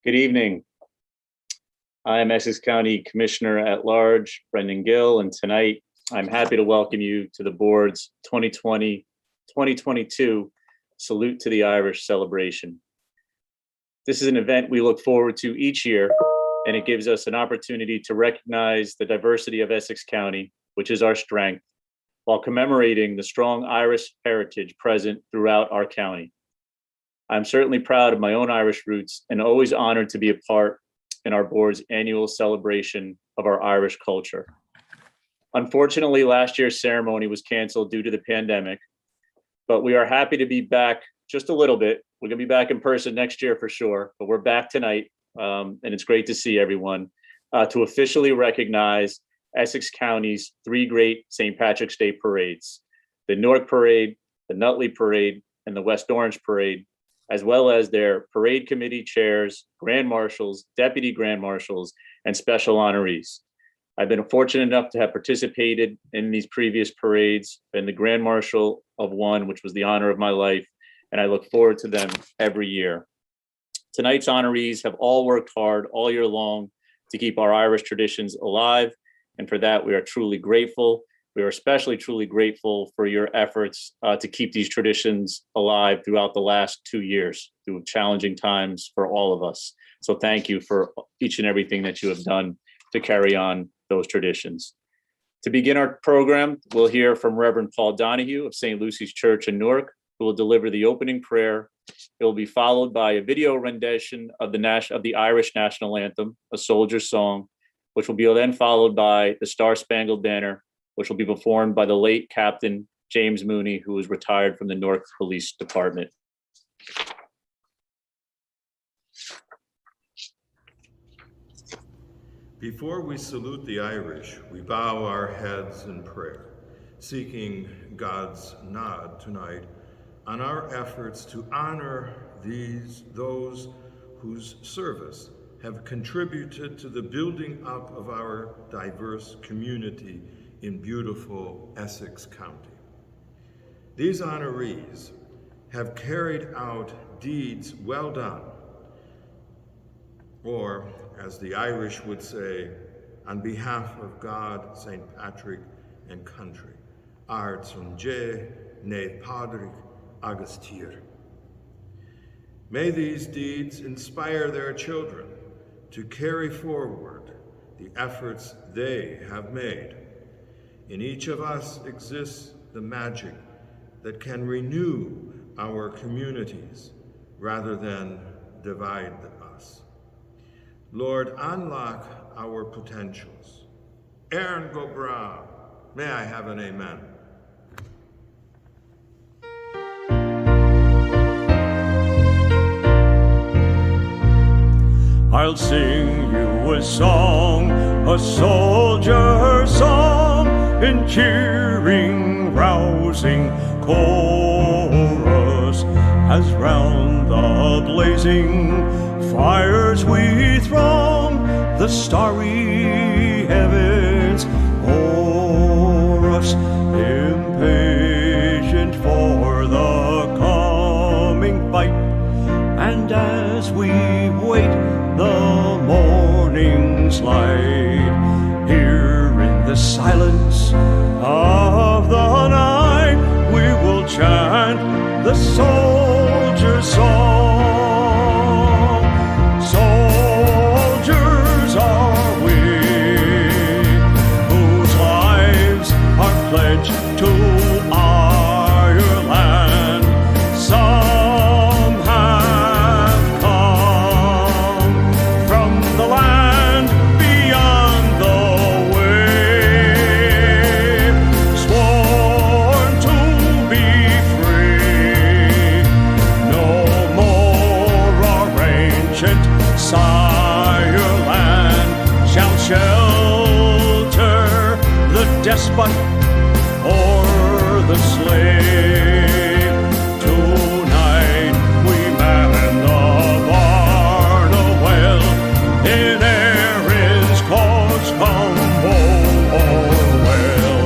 Good evening. I am Essex County Commissioner at Large, Brendan Gill, and tonight I'm happy to welcome you to the board's 2020-2022 Salute to the Irish celebration. This is an event we look forward to each year, and it gives us an opportunity to recognize the diversity of Essex County, which is our strength, while commemorating the strong Irish heritage present throughout our county. I'm certainly proud of my own Irish roots and always honored to be a part in our board's annual celebration of our Irish culture. Unfortunately, last year's ceremony was canceled due to the pandemic, but we are happy to be back just a little bit. We're gonna be back in person next year for sure, but we're back tonight, and it's great to see everyone to officially recognize Essex County's three great St. Patrick's Day parades: the Newark Parade, the Nutley Parade, and the West Orange Parade, as well as their parade committee chairs, grand marshals, deputy grand marshals, and special honorees. I've been fortunate enough to have participated in these previous parades, been the grand marshal of one, which was the honor of my life, and I look forward to them every year. Tonight's honorees have all worked hard all year long to keep our Irish traditions alive, and for that, we are truly grateful. We are especially truly grateful for your efforts to keep these traditions alive throughout the last 2 years, through challenging times for all of us. So thank you for each and everything that you have done to carry on those traditions. To begin our program, we'll hear from Reverend Paul Donahue of St. Lucy's Church in Newark, who will deliver the opening prayer. It will be followed by a video rendition of the Irish National Anthem, A Soldier's Song, which will be then followed by the Star Spangled Banner, which will be performed by the late Captain James Mooney, who was retired from the Newark Police Department. Before we salute the Irish, we bow our heads in prayer, seeking God's nod tonight on our efforts to honor those whose service have contributed to the building up of our diverse community in beautiful Essex County. These honorees have carried out deeds well done, or as the Irish would say, on behalf of God, St. Patrick, and country, ard sun dé, ne Padraig agus tír. May these deeds inspire their children to carry forward the efforts they have made. In each of us exists the magic that can renew our communities rather than divide us. Lord, unlock our potentials. Aaron go bra. May I have an amen? I'll sing you a song, a soldier's song, in cheering, rousing chorus, as round the blazing fires we throng, the starry heavens o'er us, impatient for the coming fight. And as we wait the morning's light, here in the silence of the night, we will chant the soldier's song. Soldiers are we, whose lives are pledged to Ireland. Some have come from the land beyond the wave, sworn to be free. No more our ancient sireland shall shelter the despot or the slave. Tonight we man the Barnawell in Erin's cause come Orwell.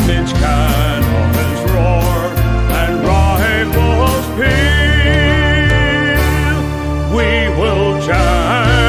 Mid's cannons roar and rifles peal. We will chant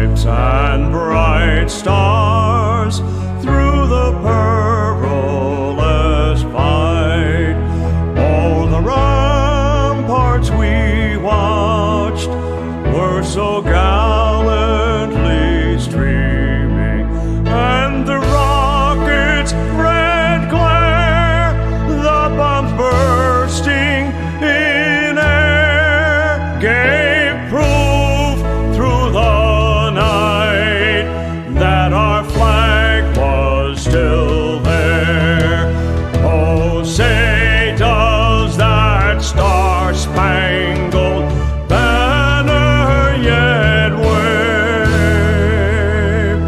stripes and bright stars through the perilous fight. Oh, the ramparts we watched were so gallantly streaming, and the rockets' red glare, the bombs bursting in air, gave proof through the night that our flag was still there. Oh, say does that star-spangled banner yet wave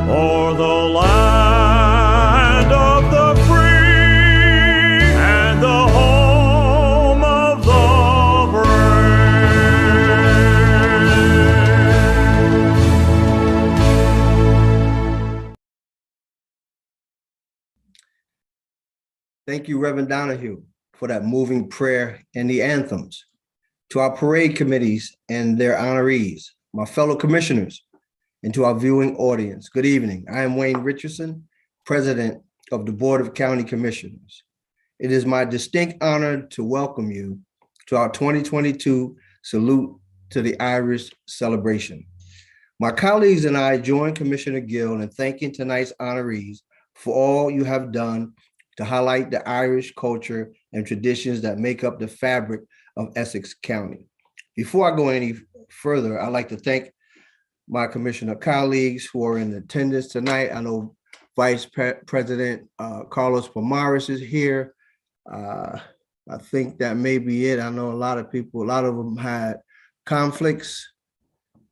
o'er the land of the free and the home of the brave. Thank you, Reverend Donahue, for that moving prayer and the anthems. To our parade committees and their honorees, my fellow commissioners, and to our viewing audience, good evening. I am Wayne Richardson, President of the Board of County Commissioners. It is my distinct honor to welcome you to our 2022 Salute to the Irish celebration. My colleagues and I join Commissioner Gill in thanking tonight's honorees for all you have done to highlight the Irish culture and traditions that make up the fabric of Essex County. Before I go any further, I'd like to thank my commissioner colleagues who are in attendance tonight. I know Vice President Carlos Pomares is here. I think that may be it. I know a lot of them had conflicts,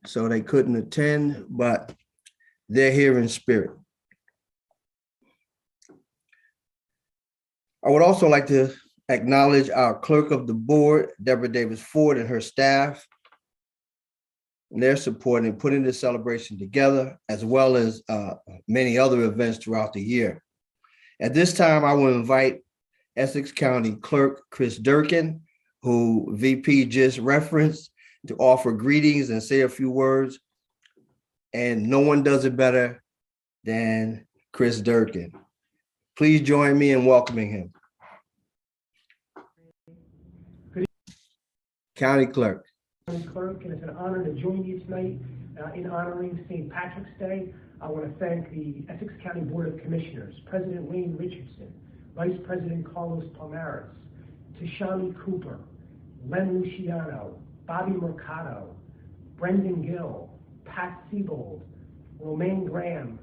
so they couldn't attend, but they're here in spirit. I would also like to acknowledge our clerk of the board, Deborah Davis Ford, and her staff, and their support in putting this celebration together, as well as many other events throughout the year. At this time, I will invite Essex County Clerk Chris Durkin, who VP just referenced, to offer greetings and say a few words. And no one does it better than Chris Durkin. Please join me in welcoming him. County Clerk. County Clerk, and it's an honor to join you tonight in honoring St. Patrick's Day. I want to thank the Essex County Board of Commissioners, President Wayne Richardson, Vice President Carlos Pomares, Tashani Cooper, Len Luciano, Bobby Mercado, Brendan Gill, Pat Siebold, Romaine Graham,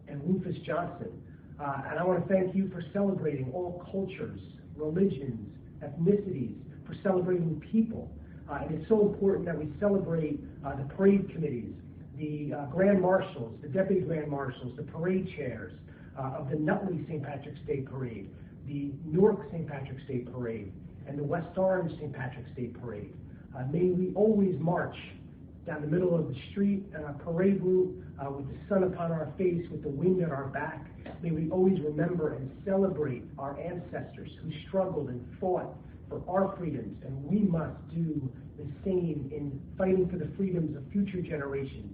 and Rufus Johnson. And I want to thank you for celebrating all cultures, religions, ethnicities, for celebrating people. And it's so important that we celebrate the parade committees, the grand marshals, the deputy grand marshals, the parade chairs of the Nutley St. Patrick's Day Parade, the Newark St. Patrick's Day Parade, and the West Orange St. Patrick's Day Parade. May we always march down the middle of the street on our parade route with the sun upon our face, with the wind at our back. May we always remember and celebrate our ancestors who struggled and fought for our freedoms, and we must do the same in fighting for the freedoms of future generations.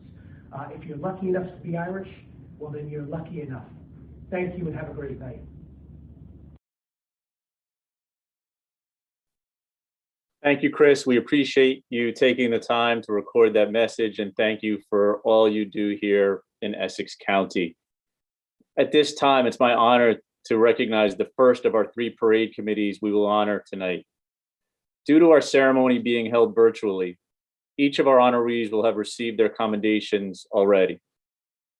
If you're lucky enough to be Irish, well then you're lucky enough. Thank you and have a great night. Thank you, Chris. We appreciate you taking the time to record that message, and thank you for all you do here in Essex County. At this time, it's my honor to recognize the first of our 3 parade committees we will honor tonight. Due to our ceremony being held virtually, each of our honorees will have received their commendations already.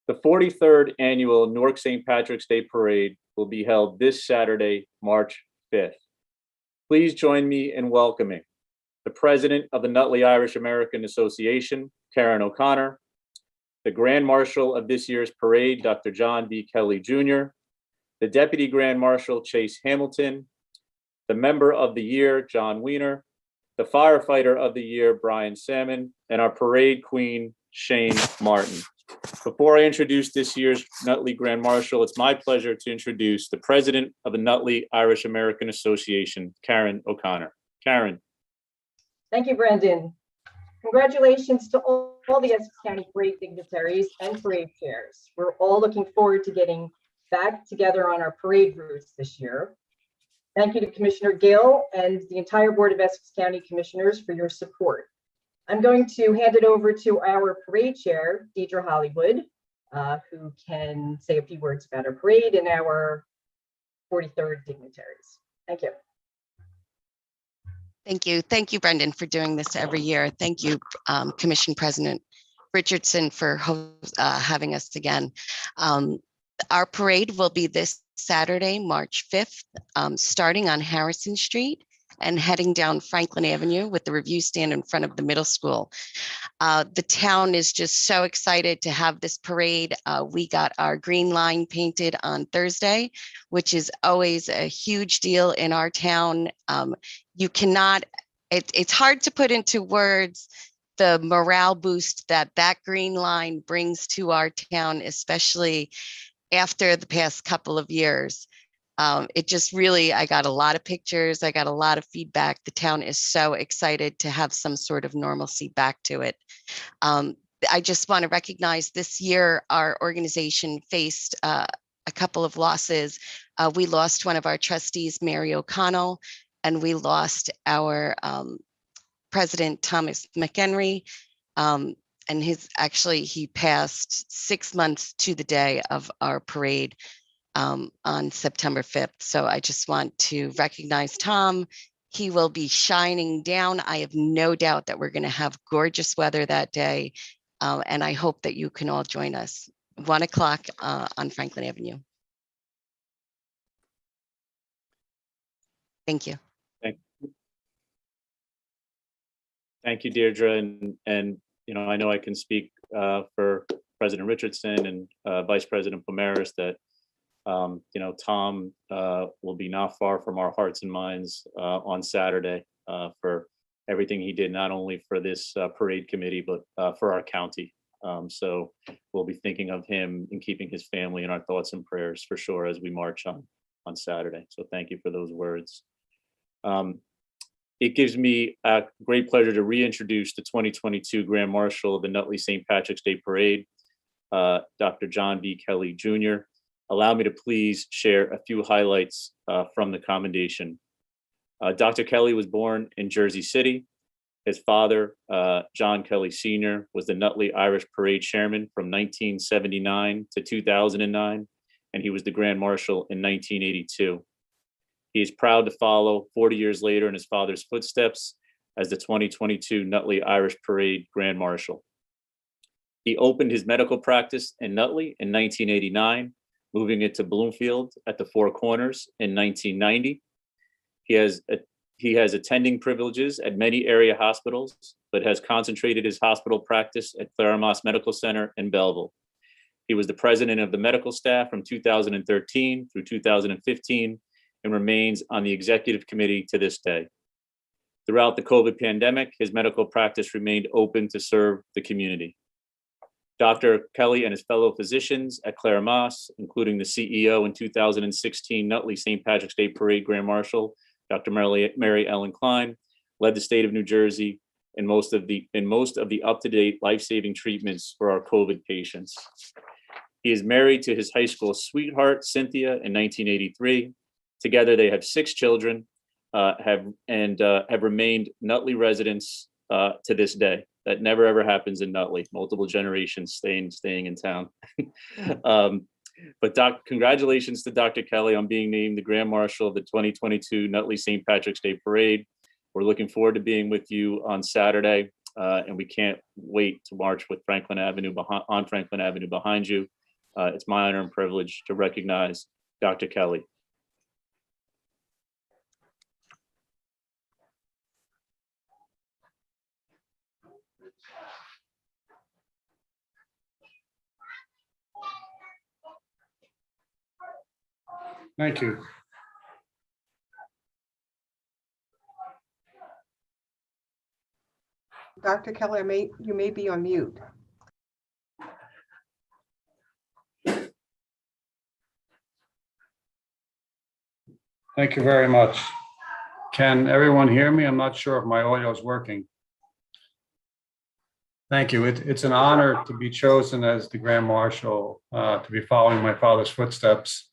The 43rd annual Newark St. Patrick's Day Parade will be held this Saturday, March 5th. Please join me in welcoming the President of the Nutley Irish American Association, Karen O'Connor, the Grand Marshal of this year's parade, Dr. John B. Kelly Jr., the Deputy Grand Marshal, Chase Hamilton, the Member of the Year, John Weiner, the Firefighter of the Year, Brian Salmon, and our Parade Queen, Shane Martin. Before I introduce this year's Nutley Grand Marshal, it's my pleasure to introduce the President of the Nutley Irish American Association, Karen O'Connor. Karen. Thank you, Brendan. Congratulations to all all the Essex County parade dignitaries and parade chairs. We're all looking forward to getting back together on our parade routes this year. Thank you to Commissioner Gill and the entire Board of Essex County Commissioners for your support. I'm going to hand it over to our parade chair, Deidre Hollywood, who can say a few words about our parade and our 43rd dignitaries. Thank you. Thank you. Thank you, Brendan, for doing this every year. Thank you, Commission President Richardson, for having us again. Our parade will be this Saturday, March 5th, starting on Harrison Street and heading down Franklin Avenue with the review stand in front of the middle school. The town is just so excited to have this parade. We got our green line painted on Thursday, which is always a huge deal in our town. You cannot, it's hard to put into words the morale boost that that green line brings to our town, especially after the past couple of years. It just really, I got a lot of pictures. I got a lot of feedback. The town is so excited to have some sort of normalcy back to it. I just want to recognize this year, our organization faced a couple of losses. We lost one of our trustees, Mary O'Connell, and we lost our president, Thomas McHenry. And he passed 6 months to the day of our parade on September 5th. So I just want to recognize Tom. He will be shining down. I have no doubt that we're going to have gorgeous weather that day. And I hope that you can all join us 1 o'clock on Franklin Avenue. Thank you. Thank you, Deirdre. And you know, I know I can speak for President Richardson and Vice President Pomaris that you know, Tom will be not far from our hearts and minds on Saturday for everything he did, not only for this parade committee, but for our county. So we'll be thinking of him and keeping his family in our thoughts and prayers for sure as we march on Saturday. So thank you for those words. It gives me a great pleasure to reintroduce the 2022 Grand Marshal of the Nutley St. Patrick's Day Parade, Dr. John B. Kelly Jr. Allow me to please share a few highlights from the commendation. Dr. Kelly was born in Jersey City. His father, John Kelly Sr., was the Nutley Irish Parade Chairman from 1979 to 2009, and he was the Grand Marshal in 1982. He is proud to follow 40 years later in his father's footsteps as the 2022 Nutley Irish Parade Grand Marshal. He opened his medical practice in Nutley in 1989, moving it to Bloomfield at the Four Corners in 1990. He has attending privileges at many area hospitals, but has concentrated his hospital practice at Claramas Medical Center in Belleville. He was the president of the medical staff from 2013 through 2015 and remains on the executive committee to this day. Throughout the COVID pandemic, his medical practice remained open to serve the community. Dr. Kelly and his fellow physicians at Claramas, including the CEO in 2016 Nutley St. Patrick's Day Parade Grand Marshal, Dr. Mary Ellen Klein, led the state of New Jersey in most of the up-to-date life-saving treatments for our COVID patients. He is married to his high school sweetheart, Cynthia, in 1983. Together, they have 6 children, have remained Nutley residents to this day. That never ever happens in Nutley. Multiple generations staying in town. But congratulations to Dr. Kelly on being named the Grand Marshal of the 2022 Nutley St. Patrick's Day Parade. We're looking forward to being with you on Saturday, and we can't wait to march with Franklin Avenue on Franklin Avenue behind you. It's my honor and privilege to recognize Dr. Kelly. Thank you. Dr. Kelly, you may be on mute. Thank you very much. Can everyone hear me? I'm not sure if my audio is working. Thank you. It's an honor to be chosen as the Grand Marshal, to be following my father's footsteps.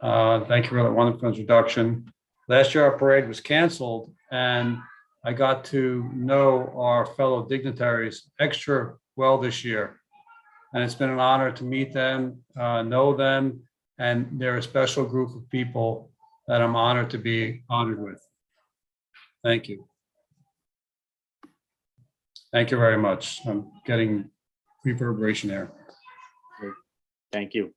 Thank you for that wonderful introduction. Last year, our parade was canceled, and I got to know our fellow dignitaries extra well this year. And it's been an honor to meet them, know them, and they're a special group of people that I'm honored to be honored with. Thank you. Thank you very much. I'm getting reverberation there. Thank you.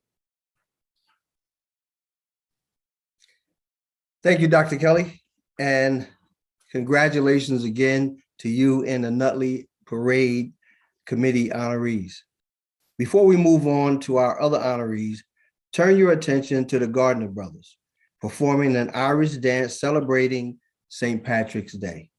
Thank you, Dr. Kelly, and congratulations again to you and the Nutley Parade Committee honorees. Before we move on to our other honorees, turn your attention to the Gardner Brothers performing an Irish dance celebrating St. Patrick's Day.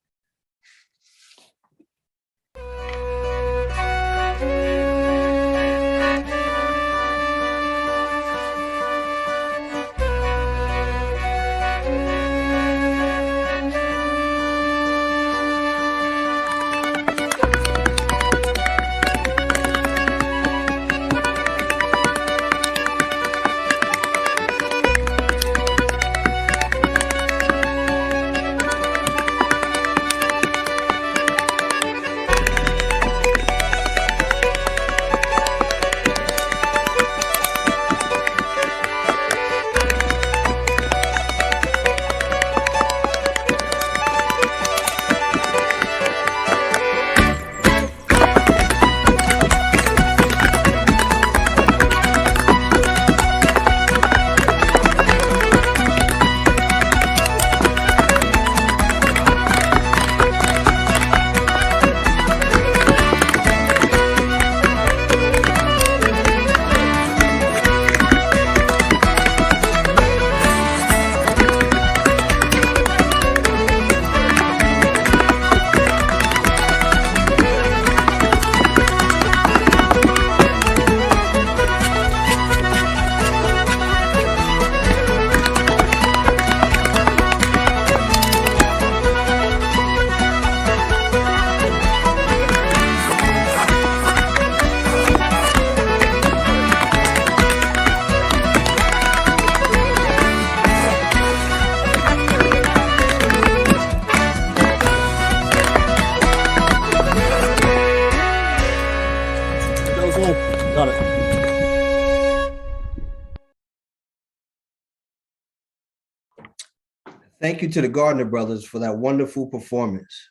Thank you to the Gardner Brothers for that wonderful performance.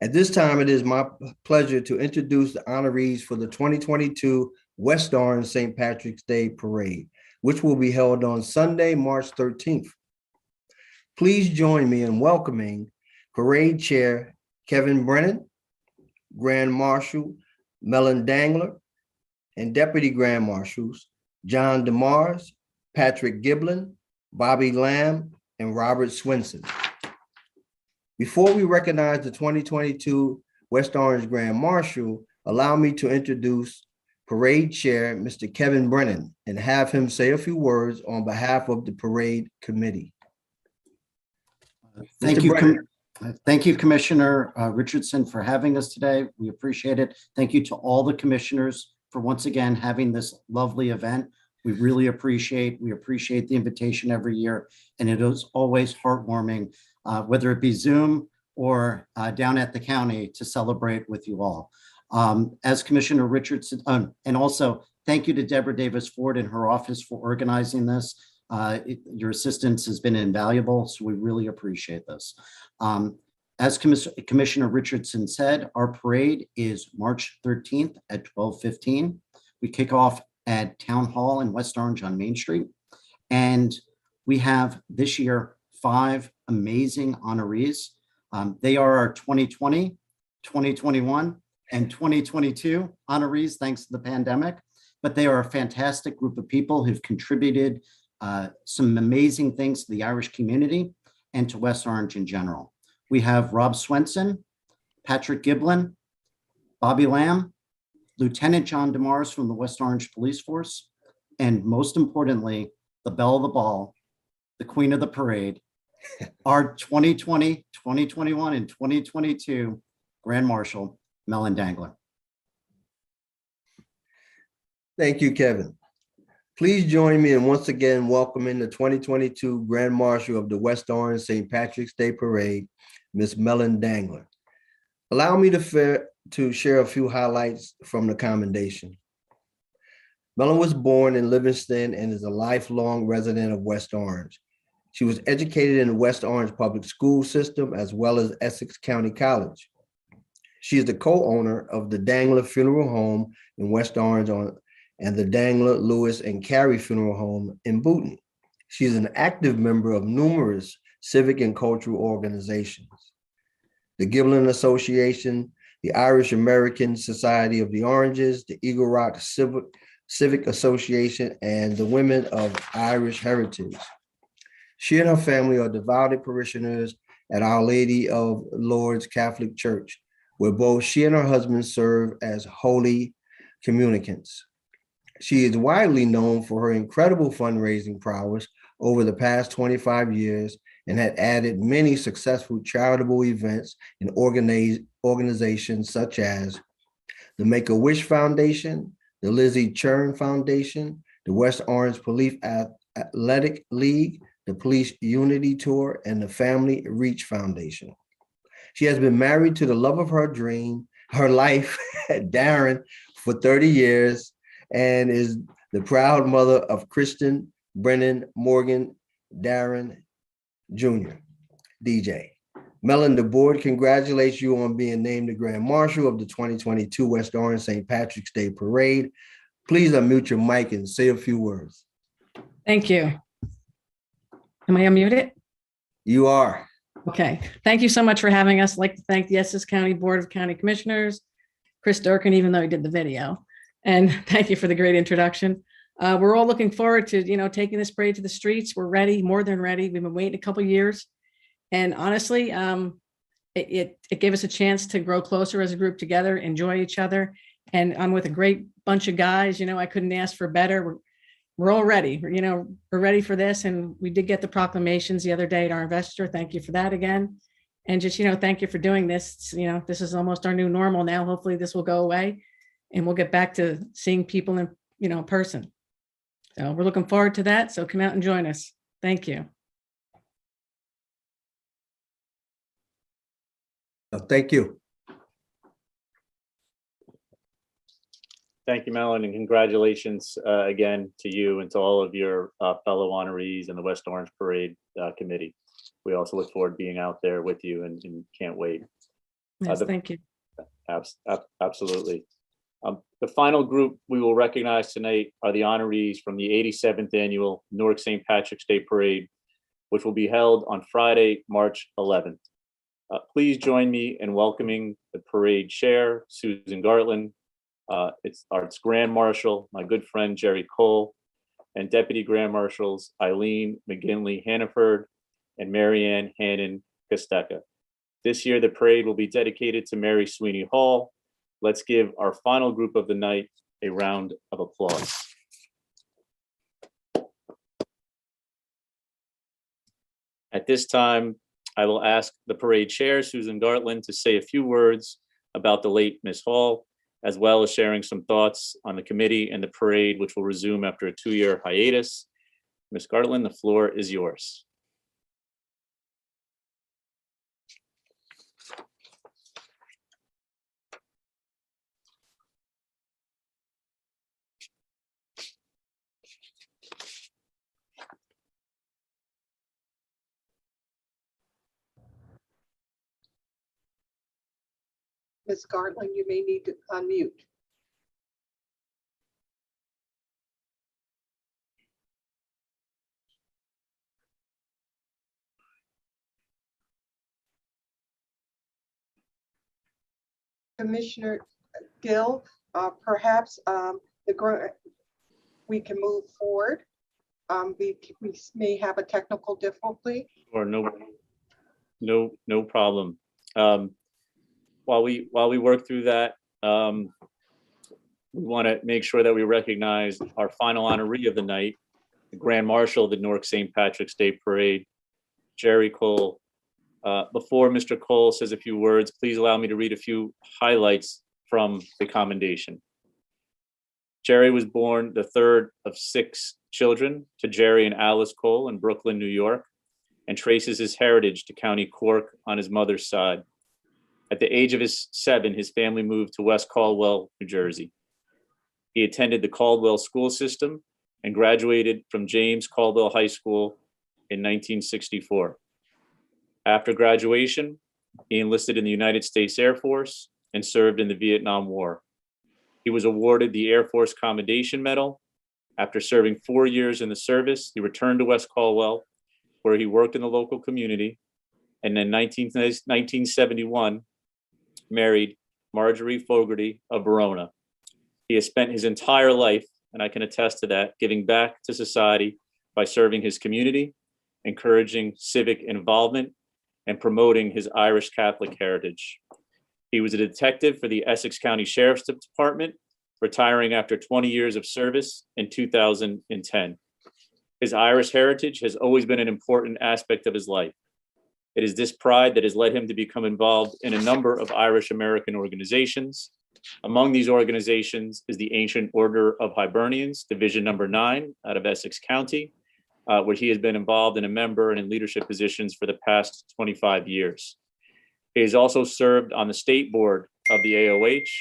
At this time, it is my pleasure to introduce the honorees for the 2022 West Orange St. Patrick's Day Parade, which will be held on Sunday, March 13th. Please join me in welcoming Parade Chair Kevin Brennan, Grand Marshal Mellon Dangler, and Deputy Grand Marshals John DeMars, Patrick Giblin, Bobby Lamb, and Robert Swinson. Before we recognize the 2022 West Orange Grand Marshal, allow me to introduce Parade Chair, Mr. Kevin Brennan, and have him say a few words on behalf of the Parade Committee. Thank Mr. you, Brennan. Thank you, Commissioner Richardson, for having us today. We appreciate it. Thank you to all the commissioners for once again having this lovely event. We really appreciate the invitation every year, and it is always heartwarming, whether it be Zoom or down at the county, to celebrate with you all. As Commissioner Richardson, and also thank you to Deborah Davis Ford and her office for organizing this. Your assistance has been invaluable, so we really appreciate this. As Commissioner Richardson said, our parade is March 13th at 12:15. We kick off at Town Hall in West Orange on Main Street. And we have this year 5 amazing honorees. They are our 2020, 2021, and 2022 honorees, thanks to the pandemic. But they are a fantastic group of people who've contributed some amazing things to the Irish community and to West Orange in general. We have Rob Swenson, Patrick Giblin, Bobby Lamb, Lieutenant John DeMars from the West Orange Police Force, and most importantly, the belle of the ball, the queen of the parade, our 2020, 2021, and 2022 Grand Marshal, Mellon Dangler. Thank you, Kevin. Please join me in once again welcoming the 2022 Grand Marshal of the West Orange St. Patrick's Day Parade, Ms. Mellon Dangler. Allow me to share a few highlights from the commendation. Mellon was born in Livingston and is a lifelong resident of West Orange. She was educated in the West Orange public school system as well as Essex County College. She is the co-owner of the Dangler Funeral Home in West Orange and the Dangler, Lewis, and Carey Funeral Home in Booton. She is an active member of numerous civic and cultural organizations. The Giblin Association, the Irish American Society of the Oranges, the Eagle Rock Civic Association, and the Women of Irish Heritage. She and her family are devoted parishioners at Our Lady of Lourdes Catholic Church, where both she and her husband serve as holy communicants. She is widely known for her incredible fundraising prowess over the past 25 years and had added many successful charitable events and organizations such as the Make-A-Wish Foundation, the Lizzie Churn Foundation, the West Orange Police Athletic League, the Police Unity Tour, and the Family Reach Foundation. She has been married to the love of her life, Darren, for 30 years, and is the proud mother of Kristen Brennan Morgan Darren Jr., DJ. Mellon, the board congratulates you on being named the Grand Marshal of the 2022 West Orange St. Patrick's Day Parade. Please unmute your mic and say a few words. Thank you. Am I unmuted? You are. Okay. Thank you so much for having us. I'd like to thank the Essex County Board of County Commissioners, Chris Durkin, even though he did the video. And thank you for the great introduction. We're all looking forward to, taking this parade to the streets. We're ready, more than ready. We've been waiting a couple of years. And honestly, it gave us a chance to grow closer as a group together, enjoy each other. And I'm with a great bunch of guys, I couldn't ask for better. We're all ready, we're ready for this. And we did get the proclamations the other day at our investor. Thank you for that again. And just, thank you for doing this. This is almost our new normal now. Hopefully this will go away and we'll get back to seeing people in, person. So we're looking forward to that. So come out and join us. Thank you. Thank you. Thank you, Mellon, and congratulations again to you and to all of your fellow honorees and the West Orange Parade Committee. We also look forward to being out there with you and can't wait. Yes, thank you. Absolutely. The final group we will recognize tonight are the honorees from the 87th Annual Newark St. Patrick's Day Parade, which will be held on Friday, March 11th. Please join me in welcoming the parade chair, Susan Gartland, it's Grand Marshal, my good friend Jerry Cole, and Deputy Grand Marshals Eileen McGinley Hannaford and Marianne Hannon Costeca. This year, the parade will be dedicated to Mary Sweeney Hall. Let's give our final group of the night a round of applause. At this time, I will ask the parade chair, Susan Gartland, to say a few words about the late Miss Hall, as well as sharing some thoughts on the committee and the parade, which will resume after a 2-year hiatus. Ms. Gartland, the floor is yours. Ms. Gartland, you may need to unmute. Commissioner Gill, perhaps we can move forward. We may have a technical difficulty. Or no problem. While we work through that, we want to make sure that we recognize our final honoree of the night, the Grand Marshal of the Newark St. Patrick's Day Parade, Jerry Cole. Before Mr. Cole says a few words, please allow me to read a few highlights from the commendation. Jerry was born the third of 6 children to Jerry and Alice Cole in Brooklyn, New York, and traces his heritage to County Cork on his mother's side. At the age of 7, his family moved to West Caldwell, New Jersey. He attended the Caldwell school system and graduated from James Caldwell High School in 1964. After graduation, he enlisted in the United States Air Force and served in the Vietnam War. He was awarded the Air Force Commendation Medal. After serving 4 years in the service, he returned to West Caldwell, where he worked in the local community, and in 1971, married Marjorie Fogarty of Verona. He has spent his entire life, and I can attest to that, giving back to society by serving his community, encouraging civic involvement, and promoting his Irish Catholic heritage. He was a detective for the Essex County Sheriff's Department, retiring after 20 years of service in 2010. His Irish heritage has always been an important aspect of his life. It is this pride that has led him to become involved in a number of Irish American organizations. Among these organizations is the Ancient Order of Hibernians, Division Number 9 out of Essex County, where he has been involved in a member and in leadership positions for the past 25 years. He has also served on the state board of the AOH,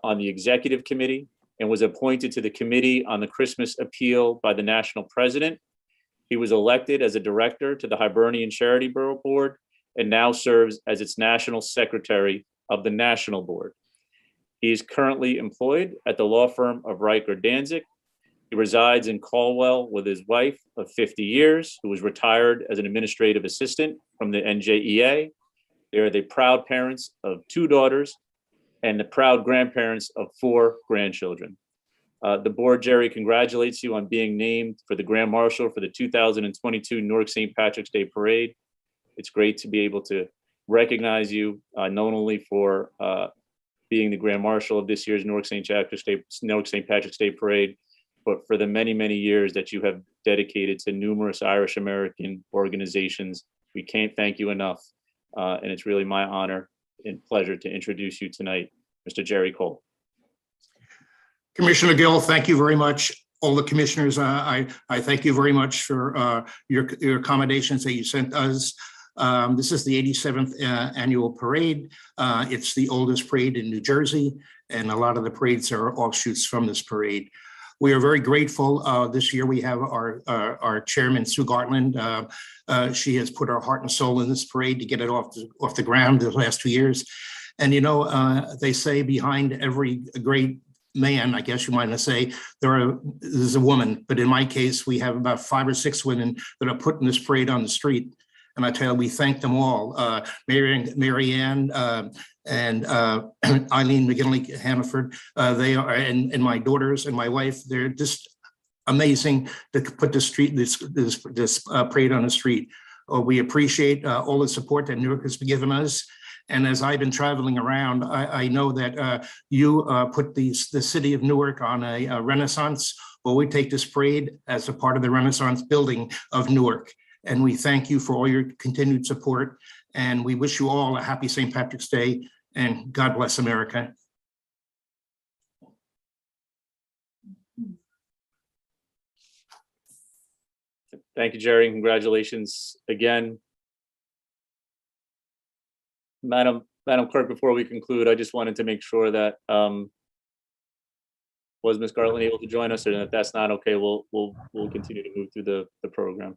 on the executive committee, and was appointed to the Committee on the Christmas Appeal by the National President. He was elected as a director to the Hibernian Charity Board and now serves as its National Secretary of the National Board. He is currently employed at the law firm of Riker Danzig. He resides in Caldwell with his wife of 50 years, who was retired as an administrative assistant from the NJEA. They are the proud parents of 2 daughters and the proud grandparents of 4 grandchildren. The board, Jerry, congratulates you on being named for the Grand Marshal for the 2022 Newark St. Patrick's Day Parade. It's great to be able to recognize you, not only for being the Grand Marshal of this year's Newark St. Patrick's Day Parade, but for the many, many years that you have dedicated to numerous Irish American organizations. We can't thank you enough. And it's really my honor and pleasure to introduce you tonight, Mr. Jerry Cole. Commissioner Gill, thank you very much. All the commissioners, I thank you very much for your accommodations that you sent us. This is the 87th annual parade. It's the oldest parade in New Jersey, and a lot of the parades are offshoots from this parade. We are very grateful. This year we have our chairman, Sue Gartland. She has put her heart and soul in this parade to get it off the ground the last 2 years. And you know, they say behind every great man, I guess you might say, there's a woman. But in my case, we have about 5 or 6 women that are putting this parade on the street. And I tell you, we thank them all. Mary Ann and Eileen McGinley Hannaford, they are, and my daughters and my wife, they're just amazing to put this parade on the street. We appreciate all the support that Newark has given us. And as I've been traveling around, I know that you put the city of Newark on a renaissance. Well, we take this parade as a part of the Renaissance building of Newark. And we thank you for all your continued support. And we wish you all a happy St. Patrick's Day, and God bless America. Thank you, Jerry. Congratulations again. Madam Clerk, before we conclude, I just wanted to make sure that was Ms. Garland able to join us, or if that's not okay, we'll continue to move through the program.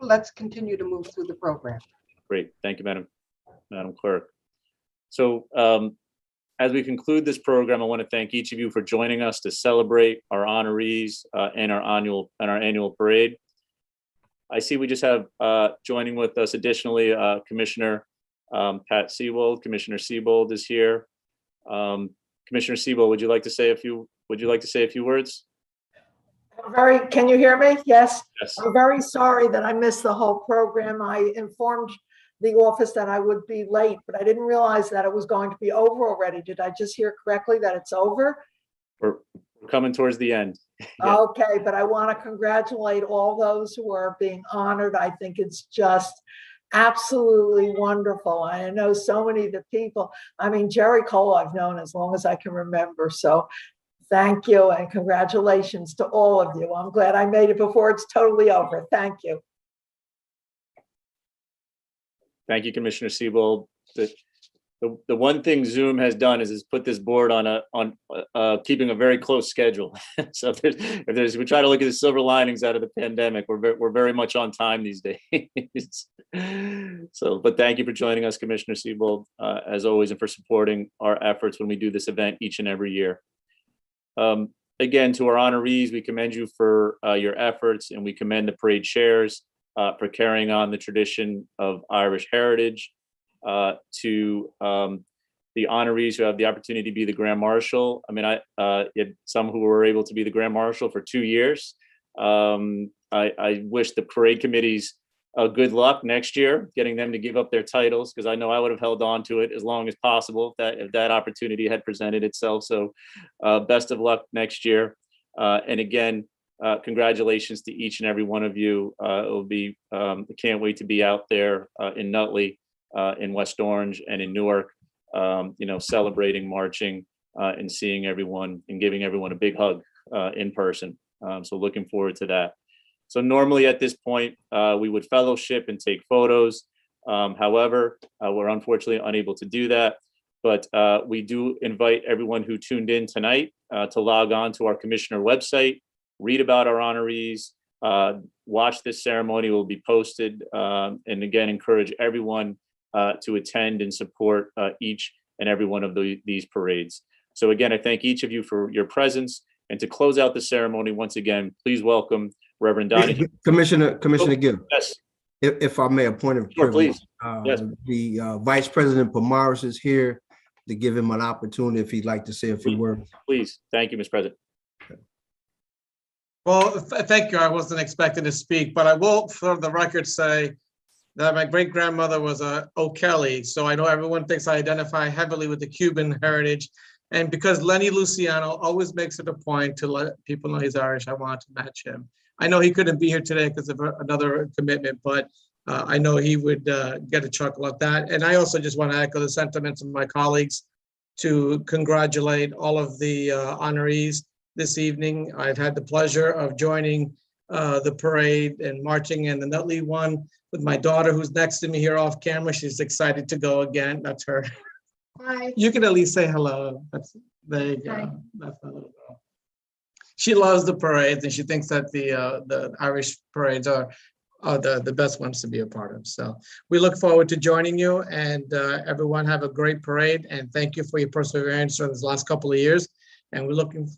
Let's continue to move through the program. Great, thank you, Madam Clerk. So as we conclude this program, I want to thank each of you for joining us to celebrate our honorees and our annual parade. I see we just have joining with us additionally Commissioner Pat Seabold. Commissioner Seabold is here. Commissioner Seabold, would you like to say a few words? Can you hear me? Yes. Yes. I'm very sorry that I missed the whole program. I informed the office that I would be late, but I didn't realize that it was going to be over already. Did I just hear correctly that it's over? We're coming towards the end. Yeah. Okay, but I want to congratulate all those who are being honored. I think it's just absolutely wonderful. I know so many of the people. I mean, Jerry Cole I've known as long as I can remember. So thank you and congratulations to all of you. I'm glad I made it before it's totally over. Thank you. Thank you, Commissioner Siebold. The one thing Zoom has done is put this board on keeping a very close schedule. So if we try to look at the silver linings out of the pandemic, we're very much on time these days. So, but thank you for joining us, Commissioner Siebold, as always, and for supporting our efforts when we do this event each and every year. Again, to our honorees, we commend you for your efforts, and we commend the parade chairs for carrying on the tradition of Irish heritage. To the honorees who have the opportunity to be the Grand Marshal. I mean, some who were able to be the Grand Marshal for 2 years. I wish the parade committees good luck next year, getting them to give up their titles, because I know I would have held on to it as long as possible if that opportunity had presented itself. So best of luck next year. And again, congratulations to each and every one of you. It'll be, I can't wait to be out there in Nutley, in West Orange and in Newark, celebrating, marching, and seeing everyone and giving everyone a big hug in person. So looking forward to that. So normally at this point, we would fellowship and take photos. However, we're unfortunately unable to do that. But we do invite everyone who tuned in tonight to log on to our commissioner website, read about our honorees, watch this ceremony. Will be posted, and again, encourage everyone to attend and support each and every one of these parades. So again, I thank each of you for your presence. And to close out the ceremony, once again, please welcome Reverend Donahue. Commissioner Gill. Yes. If I may, a point of Sure, privilege. please. Yes. The Vice President Pomaris is here to give him an opportunity if he'd like to say a few words. Please. Thank you, Mr. President. Well, thank you. I wasn't expecting to speak, but I will, for the record, say that my great-grandmother was a O'Kelly, so I know everyone thinks I identify heavily with the Cuban heritage. And because Lenny Luciano always makes it a point to let people know he's Irish, I want to match him. I know he couldn't be here today because of another commitment, but I know he would get a chuckle at that. And I also just want to echo the sentiments of my colleagues to congratulate all of the honorees this evening. I've had the pleasure of joining the parade and marching in the Nutley one with my daughter, who's next to me here off camera. She's excited to go again. That's her. Hi. You can at least say hello. There you go. Hi. That's my little girl. She loves the parades, and she thinks that the Irish parades are the best ones to be a part of. So we look forward to joining you, and everyone have a great parade. And thank you for your perseverance for these last couple of years. And we're looking,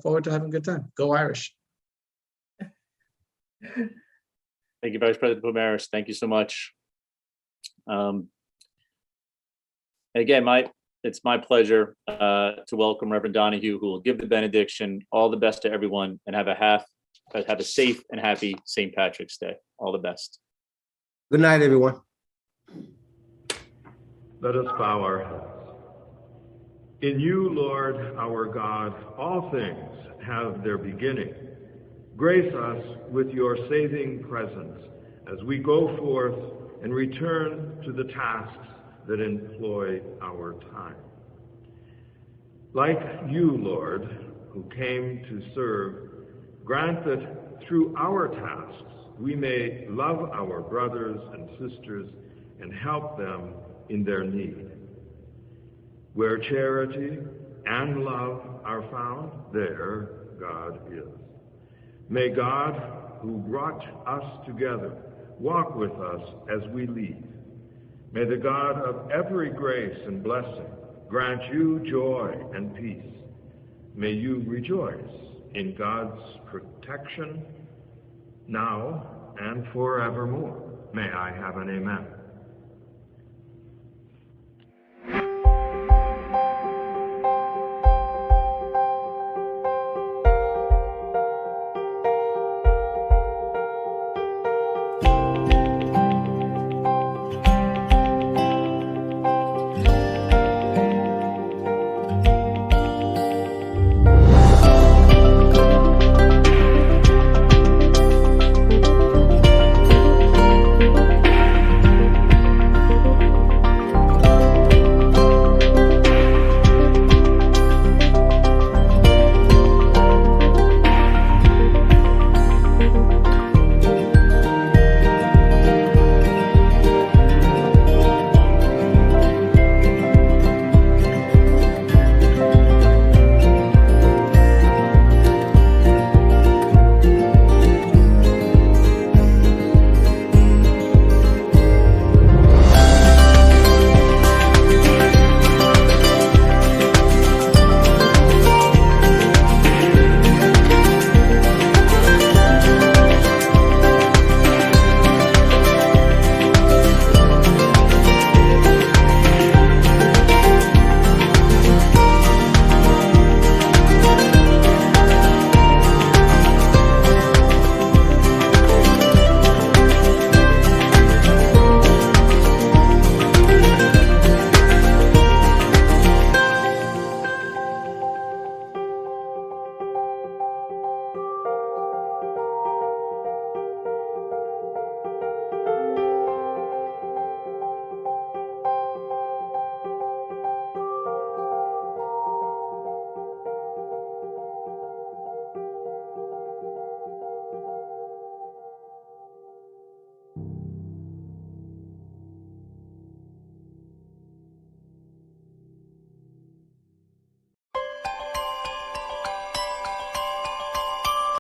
forward to having a good time. Go Irish. Thank you, Vice President Pomaris. Thank you so much. Again, it's my pleasure to welcome Reverend Donahue, who will give the benediction. All the best to everyone, and have a safe and happy St. Patrick's Day. All the best. Good night, everyone. Let us bow our heads. In you, Lord, our God, all things have their beginning. Grace us with your saving presence as we go forth and return to the tasks that employ our time. Like you, Lord, who came to serve, grant that through our tasks we may love our brothers and sisters and help them in their need. Where charity and love are found, there God is. May God, who brought us together, walk with us as we leave. May the God of every grace and blessing grant you joy and peace. May you rejoice in God's protection now and forevermore. May I have an amen.